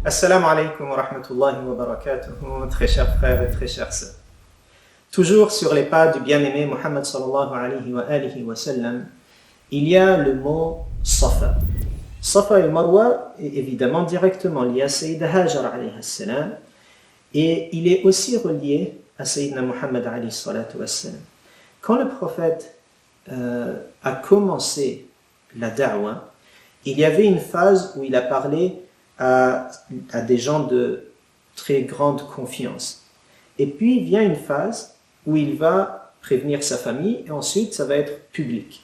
Assalamu alaikum wa rahmatullahi wa barakatuhu, très chers frères et très chères sœurs. Toujours sur les pas du bien-aimé Muhammad sallallahu alayhi wa sallam, il y a le mot Safa. Safa et Marwa est évidemment directement lié à Sayyida Hajar alayhi salam, et il est aussi relié à Sayyidina Muhammad alayhi salatu wa sallam. Quand le prophète a commencé la da'wah, il y avait une phase où il a parlé à des gens de très grande confiance. Et puis vient une phase où il va prévenir sa famille et ensuite ça va être public.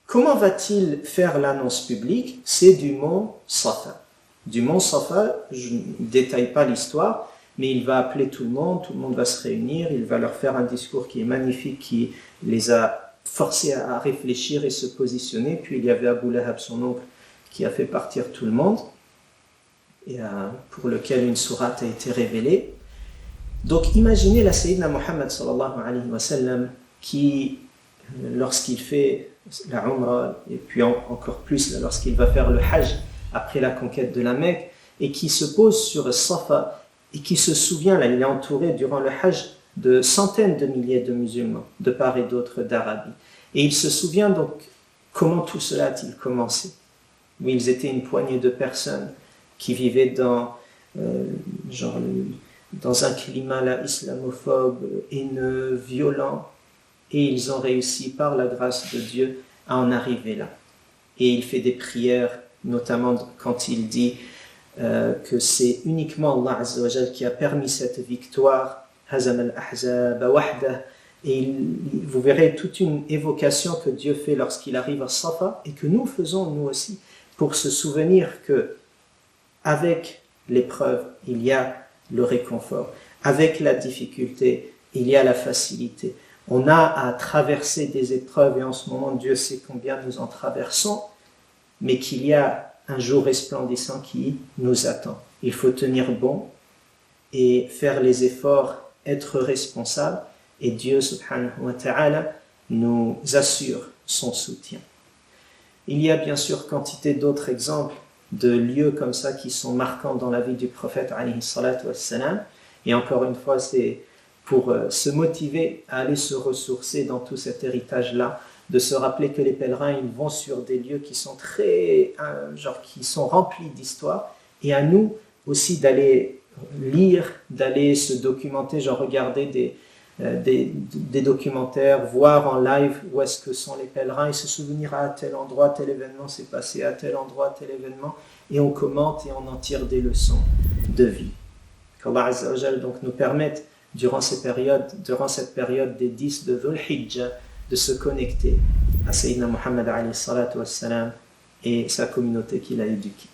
Comment va-t-il faire l'annonce publique? C'est du mont Safa. Du mont Safa, je ne détaille pas l'histoire, mais il va appeler tout le monde va se réunir, il va leur faire un discours qui est magnifique, qui les a forcés à réfléchir et se positionner. Puis il y avait Abu Lahab, son oncle, qui a fait partir tout le monde, et pour lequel une sourate a été révélée. Donc imaginez la Sayyidina Muhammad sallallahu alayhi wa sallam qui, lorsqu'il fait la Umrah, et puis encore plus lorsqu'il va faire le Hajj après la conquête de la Mecque, et qui se pose sur Safa, et qui se souvient, là il est entouré durant le Hajj de centaines de milliers de musulmans, de part et d'autre d'Arabie. Et il se souvient donc comment tout cela a-t-il commencé, où ils étaient une poignée de personnes qui vivaient dans un climat là, islamophobe, haineux, violent, et ils ont réussi par la grâce de Dieu à en arriver là. Et il fait des prières, notamment quand il dit que c'est uniquement Allah Azza wa Jal qui a permis cette victoire, Hazam al-Ahzab wahdah. Et vous verrez toute une évocation que Dieu fait lorsqu'il arrive à Safa, et que nous faisons nous aussi, pour se souvenir que avec l'épreuve, il y a le réconfort. Avec la difficulté, il y a la facilité. On a à traverser des épreuves, et en ce moment, Dieu sait combien nous en traversons, mais qu'il y a un jour resplendissant qui nous attend. Il faut tenir bon et faire les efforts, être responsable, et Dieu subhanahu wa ta'ala nous assure son soutien. Il y a bien sûr quantité d'autres exemples de lieux comme ça qui sont marquants dans la vie du prophète alayhi salatu wassalam, et encore une fois c'est pour se motiver à aller se ressourcer dans tout cet héritage-là, de se rappeler que les pèlerins ils vont sur des lieux qui sont qui sont remplis d'histoire, et à nous aussi d'aller lire, d'aller se documenter, regarder des documentaires, voir en live où est-ce que sont les pèlerins, et se souvenir à tel endroit, tel événement s'est passé, à tel endroit, tel événement, et on commente et on en tire des leçons de vie. Qu'Allah Azza wa Jal donc nous permette, durant cette période des 10 de Dhul Hijjah, de se connecter à Sayyidina Muhammad alayhi salatu wassalam et sa communauté qu'il a éduquée.